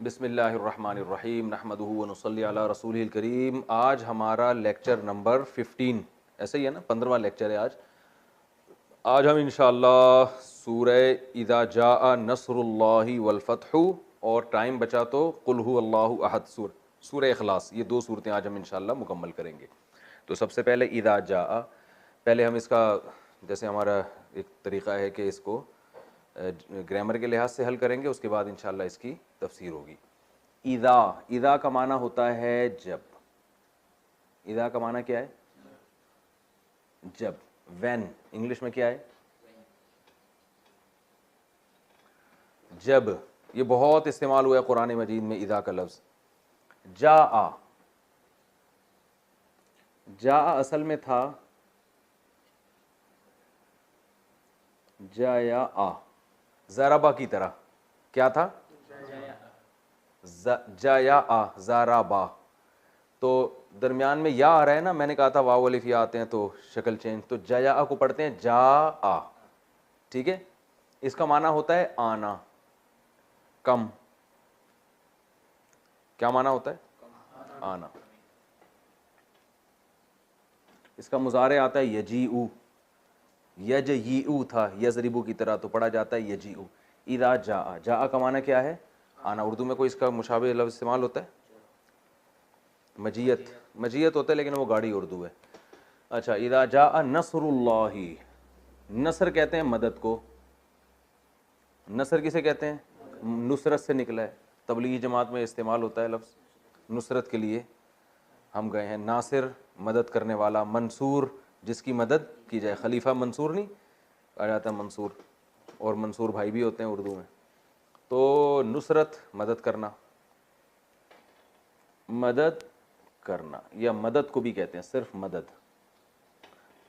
बिस्मिल्लाहिर्रहमानिर्रहीम नहमदुहु व नुसल्ली अला रसूलिल करीम। आज हमारा लेक्चर नंबर 15 ऐसे ही है ना, 15वां लेक्चर है आज। आज हम इंशाअल्लाह सूरह इज़ा जाअ नस्रुल्लाहि वल फतहु और टाइम बचा तो कुल हु अल्लाहु अहद सूरह इखलास, ये दो सूरतें आज हम इंशाअल्लाह मुकम्मल करेंगे। तो सबसे पहले इज़ा जाअ, पहले हम इसका जैसे हमारा एक तरीक़ा है कि इसको ग्रामर के लिहाज से हल करेंगे, उसके बाद इंशाअल्लाह इसकी तफसीर होगी। इज़ा, इज़ा का माना होता है जब। इज़ा का माना क्या है? जब। व्हेन इंग्लिश में क्या है? जब। ये बहुत इस्तेमाल हुआ है कुरान मजीद में इज़ा का लफ्ज़। जाआ, जाआ असल में था जाया आ, ज़राबा की तरह। क्या था? जाया आ, ज़राबा। तो दरमियान में या आ रहा है ना, मैंने कहा था वाव अलिफ या आते हैं तो शक्ल चेंज, तो जाया आ को पढ़ते हैं जा आ। ठीक है, इसका माना होता है आना, कम। क्या माना होता है? आना। इसका मुजारे आता है यजीऊ, यजयीऊ था यजरिबू की तरह, तो पढ़ा जाता है यजीऊ। इज़ा जाआ, जाआ का माना क्या है? आना। उर्दू में कोई इसका मुशाबे लफ्ज़ इस्तेमाल होता है? मजीयत, मजीयत होता है लेकिन वो गाड़ी उर्दू है। अच्छा, इज़ा जाअ नस्रुल्लाहि, नसर कहते हैं मदद को। नसर किसे कहते हैं? नुसरत से निकला है, तबलीगी जमात में इस्तेमाल होता है लफ्ज़ नुसरत के लिए। हम गए हैं, नासिर मदद करने वाला, मंसूर जिसकी मदद की जाए। खलीफा मंसूर नहीं कहा जाता, मंसूर, और मंसूर भाई भी होते हैं उर्दू में। तो नुसरत मदद करना, मदद करना, या मदद को भी कहते हैं सिर्फ मदद।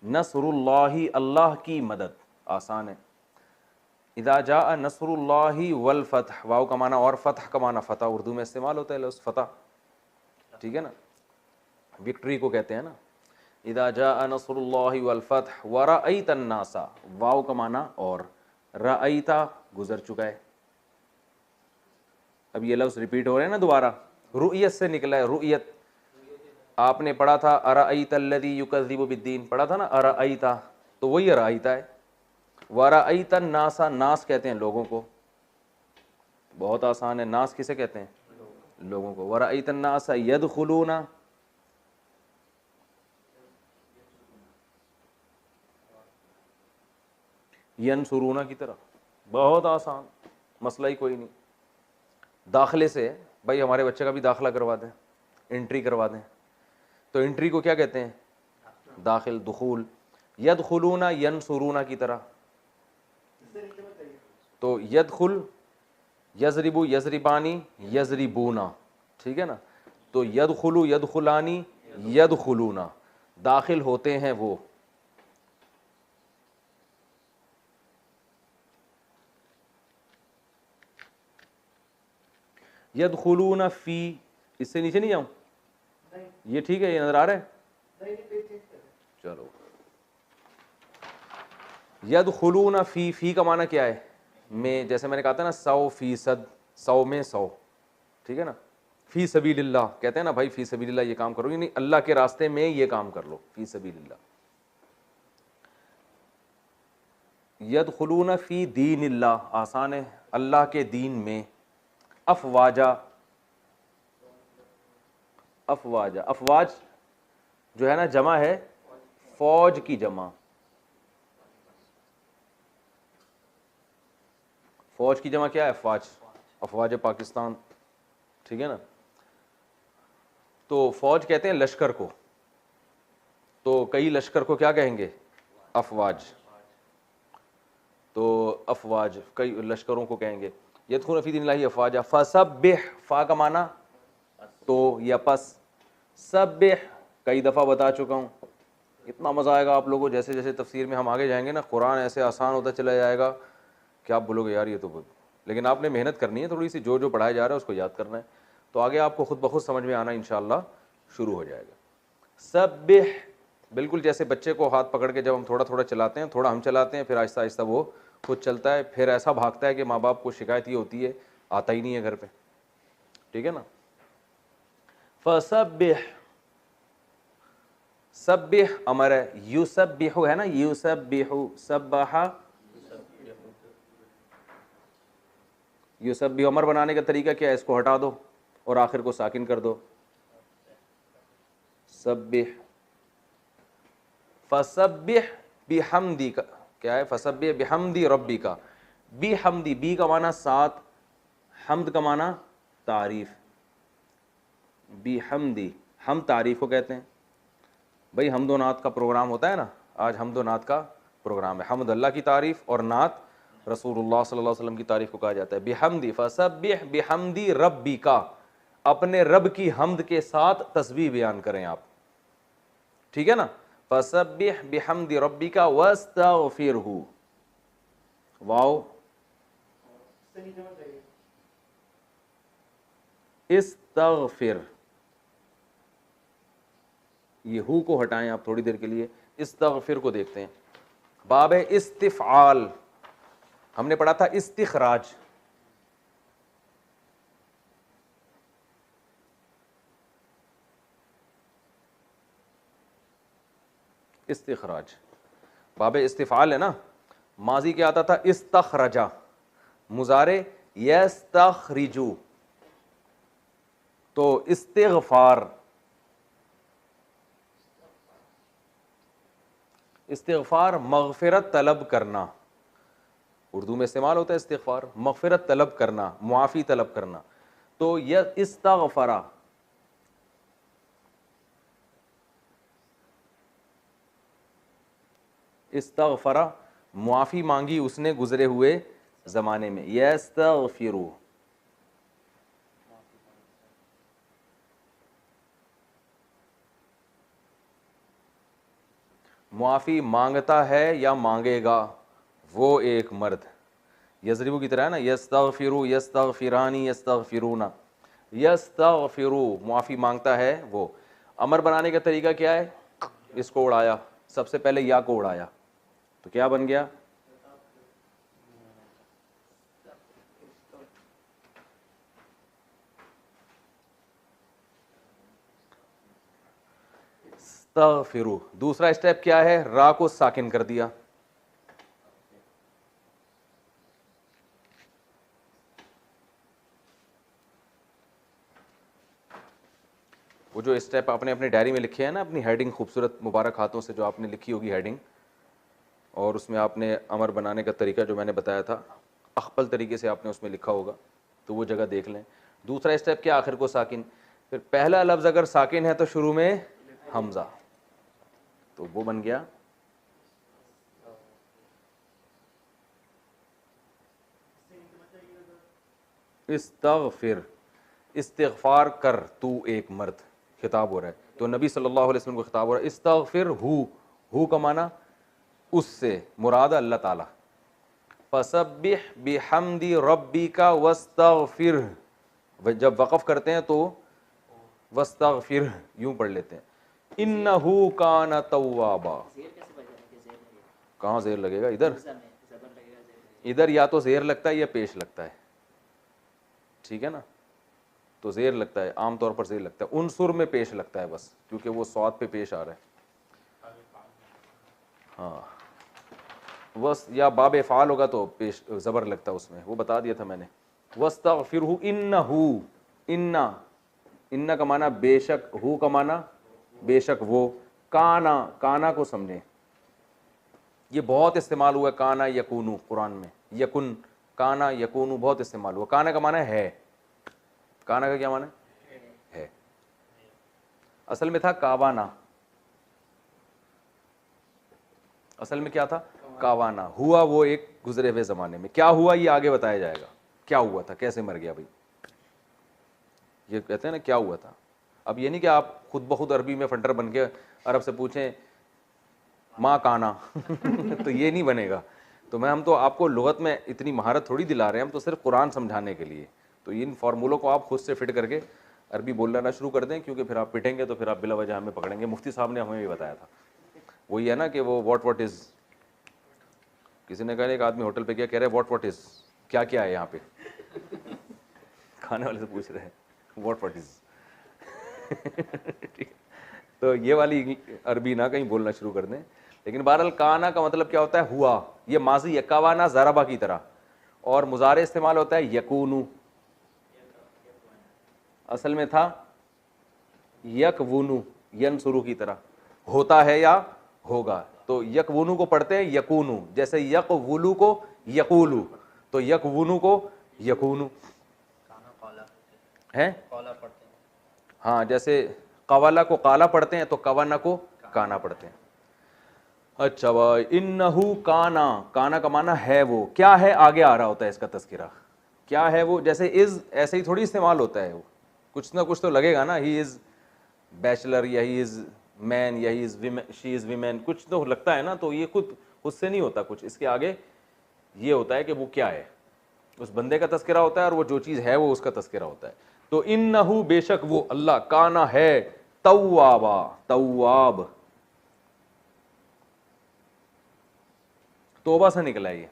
नसरुल्लाहि, अल्लाह की मदद, आसान है। इज़ा जाअ नसरुल्लाहि वल फतह, वाव का माना और फतह का माना फतह, उर्दू में इस्तेमाल होता है लफ्ज़ फतह। ठीक है ना, विक्ट्री को कहते हैं ना। इज़ा जाअ नसरुल्लाहि वल फतह व रअयत अन्नासा, वाव का माना और, रअयता गुजर चुका है, अब ये लफ्ज़ रिपीट हो रहे हैं ना दोबारा। रुयत से निकला है, रुयत। आपने पढ़ा था अरअयतल्लज़ी युकज़्ज़िबु बिद्दीन, पढ़ा था ना अरअयता, तो वही अरअयता है। वरअयत अन्नासा, नास कहते हैं लोगों को, बहुत आसान है। नास किसे कहते हैं? लोगों को। वरअयत अन्नासा यदखुलूना, यनसुरूना की तरह, बहुत आसान, मसला ही कोई नहीं। दाखिले से है भाई, हमारे बच्चे का भी दाखिला करवा दें, एंट्री करवा दें, तो एंट्री को क्या कहते हैं? दाखिल, दुखूल। यदखुलूना यनसुरूना की तरह, तो यदखुल, यजरिबू यजरिबानी यजरिबूना, ठीक है ना। तो यदखुलू यदखुलानी यदखुलूना, दाखिल होते हैं वो। यदखुलूना फी, इससे नीचे नहीं जाऊं? ये ठीक है, ये नजर आ रहा है? चलो, यदखुलूना फी, फी का माना क्या है? में, जैसे मैंने कहा था ना 100%, 100 में 100, ठीक है ना। फी सबीलिल्लाह कहते हैं ना भाई, फी सबीलिल्लाह ये काम करो, यानी अल्लाह के रास्ते में ये काम कर लो, फी सबीलिल्लाह। यदखुलूना फी दीनिल्लाह, आसान है, अल्लाह के दीन में। अफवाजा, अफवाजा, अफवाज जो है ना जमा है फौज की जमा, फौज की जमा क्या है? अफवाज, अफवाज पाकिस्तान, ठीक है ना। तो फौज कहते हैं लश्कर को, तो कई लश्कर को क्या कहेंगे? अफवाज। तो अफवाज कई लश्करों को कहेंगे। यदखुलूना फी दीनिल्लाहि अफवाजा फसब्बिह, फा का माना तो या पस, सब्बिह कई दफ़ा बता चुका हूँ, इतना मज़ा आएगा आप लोगों को। जैसे जैसे तफसीर में हम आगे जाएंगे ना, कुरान ऐसे आसान होता चला जाएगा कि आप बोलोगे यार ये तो बहुत, लेकिन आपने मेहनत करनी है थोड़ी सी, जो जो पढ़ाया जा रहा है उसको याद करना है, तो आगे आपको खुद ब खुद समझ में आना इंशाअल्लाह शुरू हो जाएगा। सब्बिह, बिल्कुल जैसे बच्चे को हाथ पकड़ के जब हम थोड़ा थोड़ा चलाते हैं, थोड़ा हम चलाते हैं, फिर आहिस्ता आहिस्ता वो खुद चलता है, फिर ऐसा भागता है कि माँ बाप को शिकायत ये होती है आता ही नहीं है घर पे। ठीक है ना। फसब्बिह, सब्बिह अमर है, युसब्बिहु है ना, युसब्बिहु, सब्बहा युसब्बिहु। अमर बनाने का तरीका क्या है, इसको हटा दो और आखिर को साकिन कर दो, सब्बिह। फसब्बिह बिहम्दी का क्या है, फसब्बिह बिहम्दी रब्बी का, बिहम्दी, बी का माना साथ, हम्द का माना तारीफ, बिहम्दी, हम तारीफ को कहते हैं। भाई हम्दो नात का प्रोग्राम होता है ना, आज हम्दो नात का प्रोग्राम है। हम्द अल्लाह की तारीफ और नात रसूलुल्लाह सल्लल्लाहु अलैहि वसल्लम की तारीफ को कहा जाता है। बिहम्दी, फसब्बिह बिहम्दी रब्बी का, अपने रब की हम्द के साथ तस्बीह बयान करें आप, ठीक है ना। फसब्बिह बिहम्दी रब्बी का वस्तगफिरहु, वाओ इस्तगफिर, ये हु को हटाएं आप थोड़ी देर के लिए, इस्तगफिर को देखते हैं। बाब इस्तिफआल, हमने पढ़ा था इस्तिखराज, इस्तिखराज, बाब इस्तिफआल है ना। माजी क्या आता था, इस्तखरजा, मुजारे यस्तखरिजु, तो इस्तिगफार, इस्तिगफार मगफिरत तलब करना, उर्दू में इस्तेमाल होता है इस्तिगफार, मगफिरत तलब करना, मुआफ़ी तलब करना। तो यह इस्तगफरा, इस्तगफरा मुआफ़ी मांगी उसने गुजरे हुए ज़माने में, यस्तगफिरु, मुआफ़ी मांगता है या मांगेगा वो एक मर्द, यज़रिबु की तरह है ना, यस्तगफिरु यस्तगफिरानी यस्तगफिरूना, यस्तगफिरु मुआफ़ी मांगता है वो। अमर बनाने का तरीका क्या है, इसको उड़ाया, सबसे पहले या को उड़ाया तो क्या बन गया, इस्तगफिरु। दूसरा स्टेप क्या है, रा को साकिन कर दिया, वो जो स्टेप आपने अपनी डायरी में लिखे हैं ना, अपनी हेडिंग खूबसूरत मुबारक हाथों से जो आपने लिखी होगी हेडिंग, और उसमें आपने अमर बनाने का तरीका जो मैंने बताया था अखपल तरीके से आपने उसमें लिखा होगा, तो वो जगह देख लें। दूसरा स्टेप क्या, आखिर को साकिन, फिर पहला लफ्ज़ अगर साकिन है तो शुरू में हमज़ा, तो वो बन गया इस्तगफिर, इस्तिगफार कर तू एक मर्द, खिताब हो रहा है, तो नबी सल्लल्लाहु अलैहि वसल्लम को खिताब हो रहा है। इस्तगफिर हु का माना उससे, मुराद अल्लाह ताला। फसब्बिह बिहम्दी रब्बिका वस्तगफिर, जब वक़फ़ करते हैं तो वस्तगफिर यूं पढ़ लेते हैं, इन्नहु कान तव्वाबा। कहाँ ज़ेर लगेगा, इधर, इधर या तो ज़ेर लगता है या पेश लगता है, ठीक है ना, तो ज़ेर लगता है, आमतौर पर ज़ेर लगता है, उनसुर में पेश लगता है बस, क्योंकि वो स्वाद पे पेश आ रहा है। हाँ वस, या बाब फ़ाल होगा तो पेश ज़बर लगता है उसमें, वो बता दिया था मैंने। वस्तगफिरहु इन्नहु, इन्ना, इन्ना का माना बेशक, हु का माना बेशक वो, काना, काना को समझें, ये बहुत इस्तेमाल हुआ है, काना यकूनु, कुरान में यकुन, काना यकूनु बहुत इस्तेमाल हुआ। काना का माना है, काना का क्या माना है, असल में था कावाना, असल में क्या था, कावाना, हुआ वो एक गुजरे हुए ज़माने में, क्या हुआ ये आगे बताया जाएगा, क्या हुआ था, कैसे मर गया भाई, ये कहते हैं ना क्या हुआ था। अब ये नहीं कि आप खुद ब खुद अरबी में फंटर बन के अरब से पूछें माँ काना तो ये नहीं बनेगा। तो हम तो आपको लुगत में इतनी महारत थोड़ी दिला रहे हैं, हम तो सिर्फ कुरान समझाने के लिए। तो इन फार्मूलों को आप खुद से फिट करके अरबी बोलना शुरू कर दें, क्योंकि फिर आप पिटेंगे तो फिर आप बिला वजह हमें पकड़ेंगे। मुफ्ती साहब ने हमें भी बताया था, वही है ना कि वो व्हाट इज़, किसी ने कहा एक आदमी होटल पे क्या कह रहे हैं, व्हाट इज़, क्या क्या है यहाँ पे खाने वाले से पूछ रहे हैं, व्हाट इज तो ये वाली अरबी ना कहीं बोलना शुरू कर दें। लेकिन बहरहाल काना का मतलब क्या होता है? हुआ। ये माजी यकावाना ज़रबा की तरह। और मुजारे इस्तेमाल होता है यकूनु, असल में था यकवुनु, यनसुरु की तरह, होता है या होगा। तो यकवुनु को पढ़ते हैं यकूनु, जैसे यकवुलु को यकूलु, तो यकवुनु को यकूनु है। हाँ, जैसे कवाला को काला पढ़ते हैं तो कवाना को काना पढ़ते हैं। अच्छा भाई, इन्नहु काना, काना का माना है वो, क्या है आगे आ रहा होता है इसका तस्किरा, क्या है वो। जैसे इज ऐसे ही थोड़ी इस्तेमाल होता है, वो कुछ ना कुछ तो लगेगा ना, ही इज बैचलर या ही इज मैन या he is women, she is women, कुछ तो लगता है ना। तो ये खुद उससे नहीं होता कुछ, इसके आगे ये होता है कि वो क्या है, उस बंदे का तस्करा होता है और वो जो चीज़ है वो उसका तस्करा होता है। तो इन्नहु, बेशक वो अल्लाह, काना है तव्वाबा, तव्वाब तोबा से निकला है। ये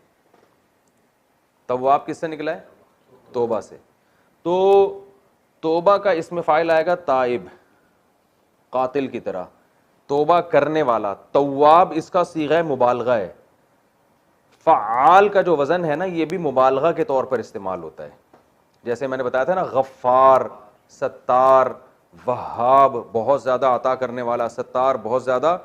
तव्वाब किससे निकला है? तोबा से। तो तोबा का इसमें फ़ाइल आएगा ताइब, कातिल की तरह, तोबा करने वाला। तव्वाब इसका सीगा मुबालगा है। फ़आल का जो वज़न है ना, ये भी मुबालगा के तौर पर इस्तेमाल होता है। जैसे मैंने बताया था ना, गफ़्फ़ार, सत्तार, वहाब बहुत ज़्यादा अता करने वाला, सत्तार बहुत ज़्यादा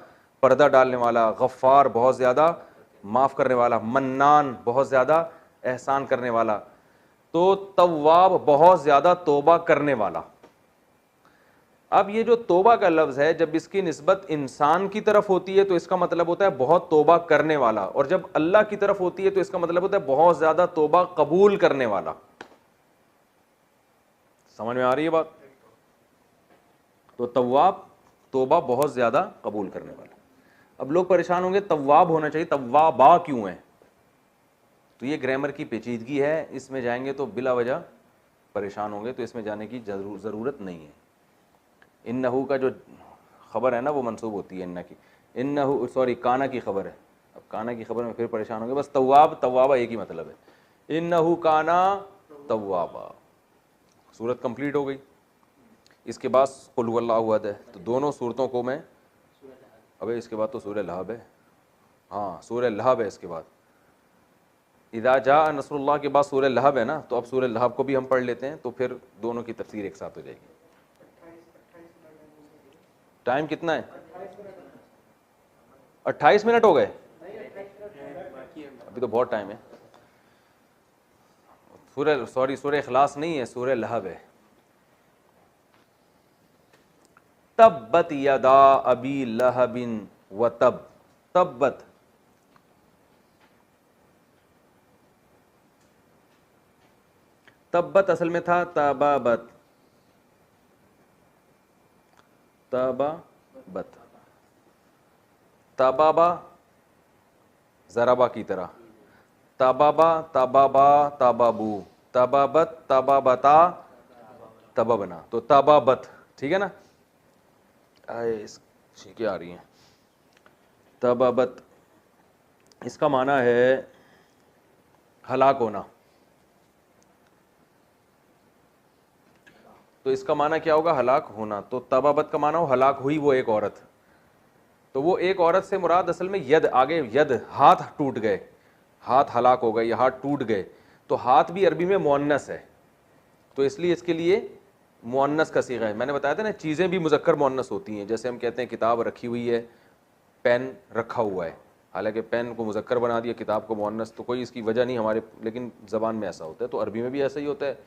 पर्दा डालने वाला, गफ़्फ़ार बहुत ज़्यादा माफ़ करने वाला, मन्नान बहुत ज़्यादा एहसान करने वाला। तो तव्वाब बहुत ज़्यादा तोबा करने वाला। अब ये जो तोबा का लफ्ज़ है, जब इसकी निस्बत इंसान की तरफ होती है तो इसका मतलब होता है बहुत तोबा करने वाला, और जब अल्लाह की तरफ होती है तो इसका मतलब होता है बहुत ज़्यादा तोबा कबूल करने वाला। समझ में आ रही है बात? तो तव्वाब, तोबा बहुत ज़्यादा कबूल करने वाला। अब लोग परेशान होंगे, तव्वाब होना चाहिए, तव्वाबा क्यों है? तो ये ग्रामर की पेचीदगी है, इसमें जाएंगे तो बिला वजह परेशान होंगे, तो इसमें जाने की ज़रूरत नहीं है। इन्नहु का जो खबर है ना, वो मंसूब होती है इन्ना की, इन्नहु सॉरी काना की खबर है। अब काना की खबर में फिर परेशान होंगे। बस तव्वाब तव्वाबा एक ही मतलब है, इन्नहु काना तव्वाबा। सूरत कंप्लीट हो गई। इसके बाद कुल हुवल्लाहु अहद है। तो दोनों सूरतों को मैं, अबे इसके बाद तो सूरह लहब है, हाँ सूरह लहब है इसके बाद। इज़ा जा नसरुल्लाह के बाद सूरह लहब है ना, तो अब सूरह लहब को भी हम पढ़ लेते हैं, तो फिर दोनों की तफसीर एक साथ हो जाएगी। टाइम कितना है? 28 मिनट हो गए, अभी तो बहुत टाइम है। सूरह सॉरी सूरह इखलास नहीं है, सूरह लहब है। तब्बत यदा अबी लहबिन व तब, तब्बत तब्बत असल में था तबाबत, तबाबत, तबाबा ज़राबा की तरह, तबाबा तबाबा तबाबू, तबाबत तबाबता तबाबना, तो तबाबत, ठीक है ना। ठीक आ रही हैं। तबाबत इसका माना है हलाक होना। तो इसका माना क्या होगा? हलाक होना। तो तबाबत का माना हो हलाक हुई वो एक औरत। तो वो एक औरत से मुराद असल में यद, आगे यद, हाथ टूट गए, हाथ हलाक हो गए या हाथ टूट गए। तो हाथ भी अरबी में मुअन्नस है, तो इसलिए इसके लिए मुअन्नस का सीगा है। मैंने बताया था ना, चीज़ें भी मुज़क्कर मुअन्नस होती हैं। जैसे हम कहते हैं किताब रखी हुई है, पेन रखा हुआ है, हालांकि पेन को मुज़क्कर बना दिया, किताब को मुअन्नस, तो कोई इसकी वजह नहीं हमारे, लेकिन ज़बान में ऐसा होता है। तो अरबी में भी ऐसा ही होता है,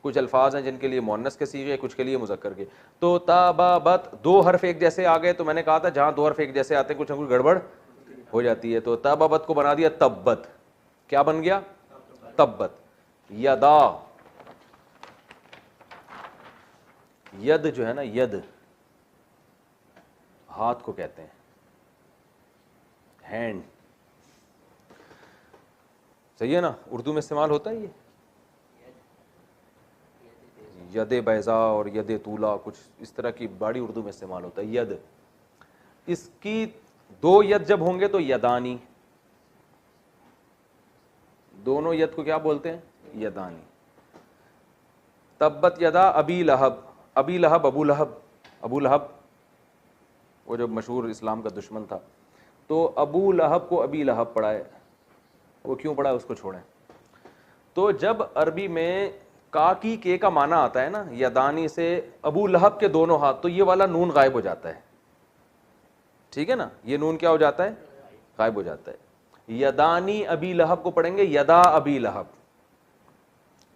कुछ अल्फाज हैं जिनके लिए मुअन्नस के सीगे, कुछ के लिए मुज़क्कर के। तो ताबाबत, दो हर्फ एक जैसे आ गए, तो मैंने कहा था जहाँ दो हर्फ एक जैसे आते हैं कुछ ना कुछ गड़बड़ हो जाती है। तो ताबाबत को बना दिया तब्बत, क्या बन गया? तब्बत। यदा, यद जो है ना, यद हाथ को कहते हैं, हैंड, सही है ना, उर्दू में इस्तेमाल होता है ये यदे बैज़ा और यदे तूला, कुछ इस तरह की बड़ी उर्दू में इस्तेमाल होता है यद। इसकी दो यद जब होंगे तो यदानी, दोनों यद को क्या बोलते हैं? यदानी। तब्बत यदा अबी लहब, अबी लहब, अबू लहब, अबू लहब वो जो मशहूर इस्लाम का दुश्मन था, तो अबू लहब को अबी लहब पढ़ा है। वो क्यों पढ़ा है उसको छोड़ें। तो जब अरबी में काकी के का माना आता है ना, यदानी से अबू लहब के दोनों हाथ, तो ये वाला नून गायब हो जाता है, ठीक है ना, ये नून क्या हो जाता है, गायब हो जाता है। यदानी अबी लहब को पढ़ेंगे यदा अबी लहब,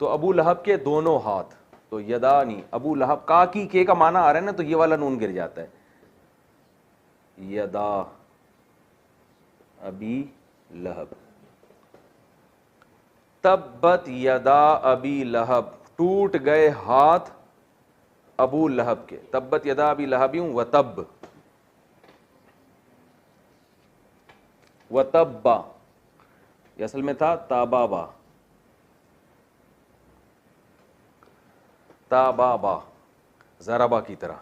तो अबू लहब के दोनों हाथ, तो यदानी अबू लहब, काकी के का माना आ रहा है ना, तो ये वाला नून गिर जाता है, यदा अबी लहब। तब्बत यदा अबी लहब, टूट गए हाथ अबू लहब के, तब्बत यदा अबी लहबियूं व तब, व तब्बा, ये असल में था ताबाबा, ताबाबा, जराबा की तरह,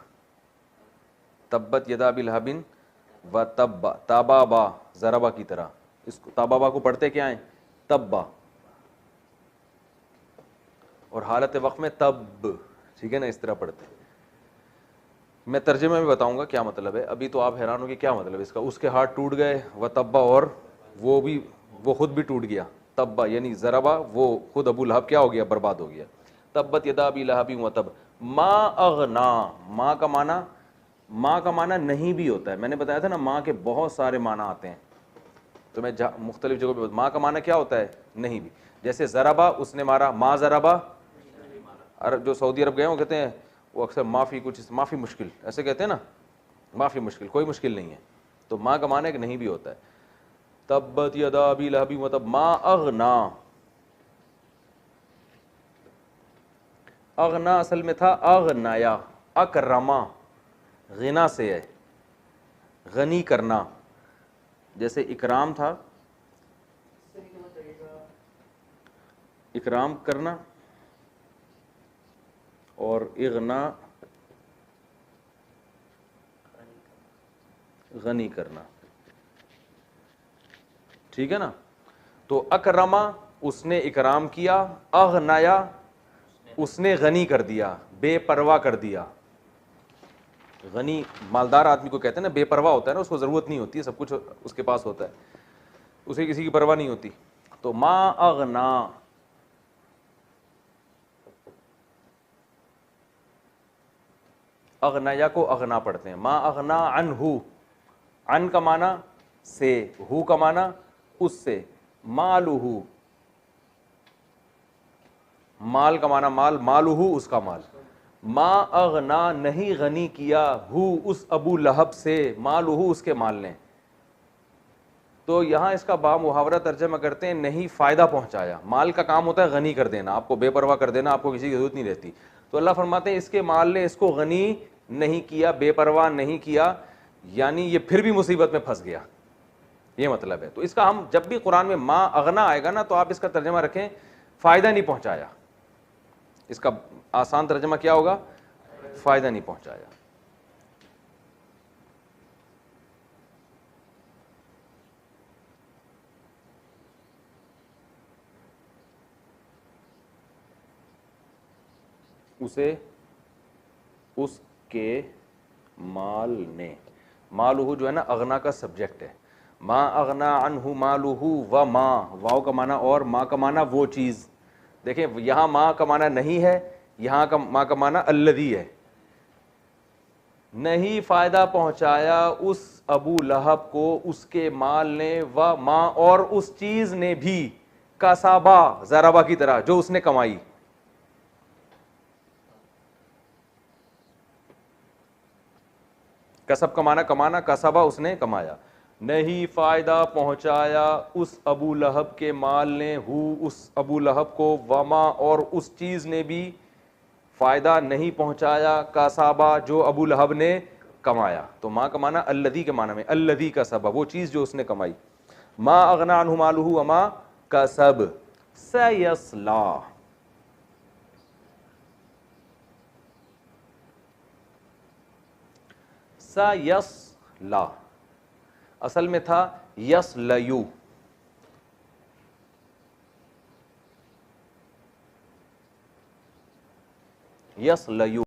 तब्बत यदा अबी लहबिन व तब्बा, ताबाबा जराबा की तरह। इसको ताबाबा को पढ़ते क्या है, तब्बा, और हालत वक्त में तब, ठीक है ना, इस तरह पढ़ते हैं। मैं तर्जुमे में बताऊंगा क्या मतलब है, अभी तो आप हैरान होंगे क्या मतलब इसका। उसके हाथ टूट गए, व तब्बा, और वो खुद भी टूट गया, तब्बा यानी जराबा, वो खुद अबू लहब क्या हो गया, बर्बाद हो गया। तब्बत यदा अबी लहबी व तब, मा अगना, माँ का माना नहीं भी होता है। मैंने बताया था ना, माँ के बहुत सारे माना आते हैं, तो मैं मुख्तलिफ जगह पे, माँ का माना क्या होता है, नहीं भी। जैसे जराबा, उसने मारा, माँ जराबा, अरब जो सऊदी अरब गए वो कहते हैं, वो अक्सर माफ़ी, कुछ माफ़ी मुश्किल ऐसे कहते हैं ना, माफ़ी मुश्किल, कोई मुश्किल नहीं है, तो माँ का माना एक नहीं भी होता है। तब्बत यदा अबी लहबी व तब, मा अगना, अगना असल में था अगनाया, अकरमा, गिना से है, गनी करना। जैसे इकराम था, इकराम करना, और इगना गनी करना, ठीक है ना। तो अकरमा उसने इकराम किया, अगनाया उसने गनी कर दिया, बेपरवाह कर दिया। गनी मालदार आदमी को कहते हैं ना, बेपरवाह होता है ना, उसको ज़रूरत नहीं होती है, सब कुछ उसके पास होता है, उसे किसी की परवाह नहीं होती। तो मा अगना, अगनाया को अगना पढ़ते हैं। मा अगना अनहु, अन का माना से, हु का माना उससे, मालुहु, माल का माना माल, मालुहु उसका माल। मा अगना नहीं गनी किया, हु उस अबू लहब से, मालुहु उसके माल ने। तो यहां इसका बामुहावरा तर्जमा करते हैं, नहीं फायदा पहुंचाया। माल का काम होता है गनी कर देना, आपको बेपरवाह कर देना, आपको किसी की जरूरत नहीं रहती। तो अल्लाह फरमाते हैं इसके माल ने इसको गनी नहीं किया, बेपरवाह नहीं किया, यानी ये फिर भी मुसीबत में फंस गया, ये मतलब है। तो इसका हम जब भी कुरान में मा अगना आएगा ना, तो आप इसका तर्जमा रखें फायदा नहीं पहुंचाया। इसका आसान तर्जमा क्या होगा, फायदा नहीं पहुंचाया। उसे उसके माल ने, मालुहु जो है ना अगना का सब्जेक्ट है। मा अगना अनहु मालुहु व मा, वाव का माना और, मा का माना वो चीज। देखें यहां मा का माना नहीं है, यहां का मा का माना अल्लदी है। नहीं फायदा पहुंचाया उस अबू लहब को उसके माल ने, व मा और उस चीज ने भी, कसाबा जराबा की तरह जो उसने कमाई। कसब कमाना, कमाना, कसबा उसने कमाया। नहीं फायदा पहुंचाया उस अबू लहब के माल ने, हु उस अबू लहब को, वमा और उस चीज ने भी फायदा नहीं पहुंचाया, कासाबा जो अबू लहब ने कमाया। तो माँ कमाना अल्लदी के माना में, अल्लदी का सबब वो चीज जो उसने कमाई। मा अगना अनहु मालुहु वमा कसब, सयस्ला, सयस्ला असल में था यसलयू, यसलयू